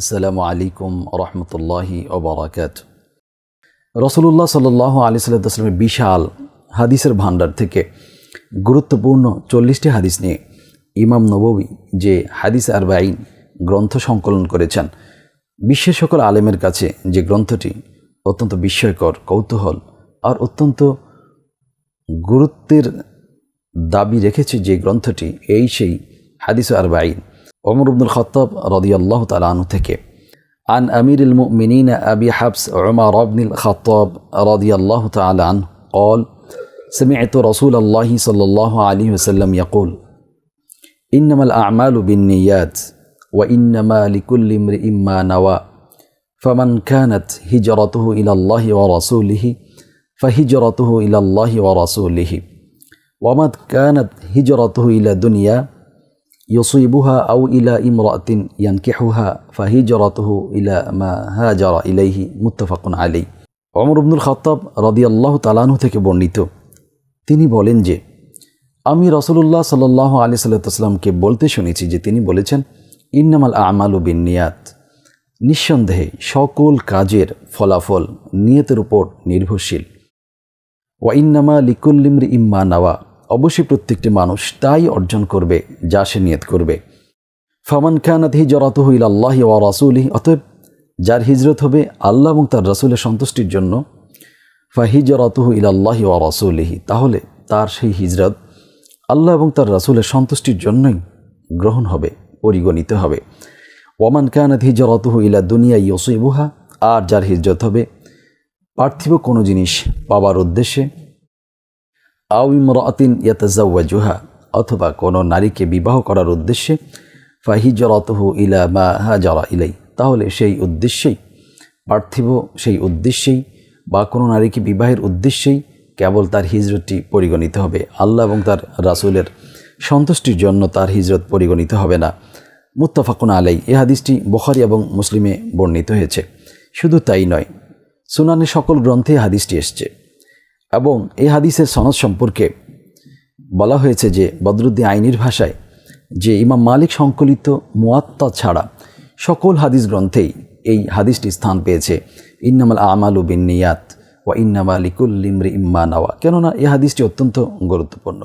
আসসালামু আলাইকুম রহমতুল্লাহি ওবরাকাত। রসুল্লাহ সাল্লাল্লাহু আলাইহি সাল্লামের বিশাল হাদিসের ভাণ্ডার থেকে গুরুত্বপূর্ণ 40টি হাদিস নিয়ে ইমাম নববী যে হাদিস আরবাঈন গ্রন্থ সংকলন করেছেন, বিশ্বের সকল আলেমের কাছে যে গ্রন্থটি অত্যন্ত বিস্ময়কর, কৌতূহল আর অত্যন্ত গুরুত্বের দাবি রেখেছে, যে গ্রন্থটি সেই হাদিস আরবাঈন। ওমর ইবনুল খাত্তাব রাদিয়াল্লাহু তাআলা আনহু থেকে عن أمير المؤمنين أبي حفص عمر بن الخطاب رضي الله تعالى عنه قال سمعت رسول الله صلى الله عليه وسلم يقول إنما الأعمال بالنيات وإنما لكل امرئ ما نوى فمن كانت هجرته إلى الله ورسوله فهجرته إلى الله ورسوله ومن كانت هجرته إلى دنيا يصيبها أو إلى امرأة ينكحها فهجرته إلى ما هاجر إليه متفق عليه। ওমর ইবনুল খাত্তাব রাদিয়াল্লাহু তাআলা আনহু থেকে বর্ণিত, তিনি বলেন যে আমি রাসূলুল্লাহ সাল্লাল্লাহু আলাইহি সাল্লামকে বলতে শুনেছি যে তিনি বলেছেন, ইন্নামাল আমালু বিন্নিয়াত, নিঃসন্দেহে সকল কাজের ফলাফল নিয়তের উপর নির্ভরশীল। ওয়া ইন্নামা লিকুল্লি ইমরিইম মা নাওয়া, অবশ্যই প্রত্যেকটি মানুষ তাই অর্জন করবে যা সে নিয়ত করবে। ফামান কানাত হিজরাতুহু ইলাল্লাহি ওয়া রাসূলিহি, অতএব যার হিজরত হবে আল্লাহ এবং তার রাসূলের সন্তুষ্টির জন্য, ফাহিজরাতুহু ইলাল্লাহি ওয়া রাসূলিহি, তাহলে তার সেই হিজরত আল্লাহ এবং তার রাসূলের সন্তুষ্টির জন্যই গ্রহণ হবে, পরিগণিত হবে। ওয়ামান কানাত হিজরাতুহু ইলা দুনিয়া ইউসিবুহা, আর যার হিজরত হবে পার্থিব কোনো জিনিস পাবার উদ্দেশ্যে, আও ইমরাআতিন ইয়াতাযাওয়াজুহা, অথবা কোনো নারীকে বিবাহ করার উদ্দেশ্যে, ফাহিজরাতুহু ইলা মা হাজারা ইলাই, তাহলে সেই উদ্দেশ্যেই, পার্থিব সেই উদ্দেশ্যেই বা কোনো নারীকে বিবাহের উদ্দেশ্যেই কেবল তার হিজরতটি পরিগণিত হবে। আল্লাহ এবং তার রাসূলের সন্তুষ্টির জন্য তার হিজরত পরিগণিত হবে না। মুত্তাফাকুন আলাই, এই হাদিসটি বুখারী এবং মুসলিমে বর্ণিত হয়েছে। শুধু তাই নয়, সুনানের সকল গ্রন্থে হাদিসটি এসছে এবং এই হাদিসের সনদ সম্পর্কে বলা হয়েছে যে বদরুদ্দিন আইনির ভাষায় যে ইমাম মালিক সংকলিত মুয়াত্তা ছাড়া সকল হাদিস গ্রন্থেই এই হাদিসটি স্থান পেয়েছে, ইন্নামাল আমালু বিন্নিয়াত ওয়া ইন্নামা লিকুল্লি ইমরিইম মা নাওয়া। কেননা এই হাদিসটি অত্যন্ত গুরুত্বপূর্ণ।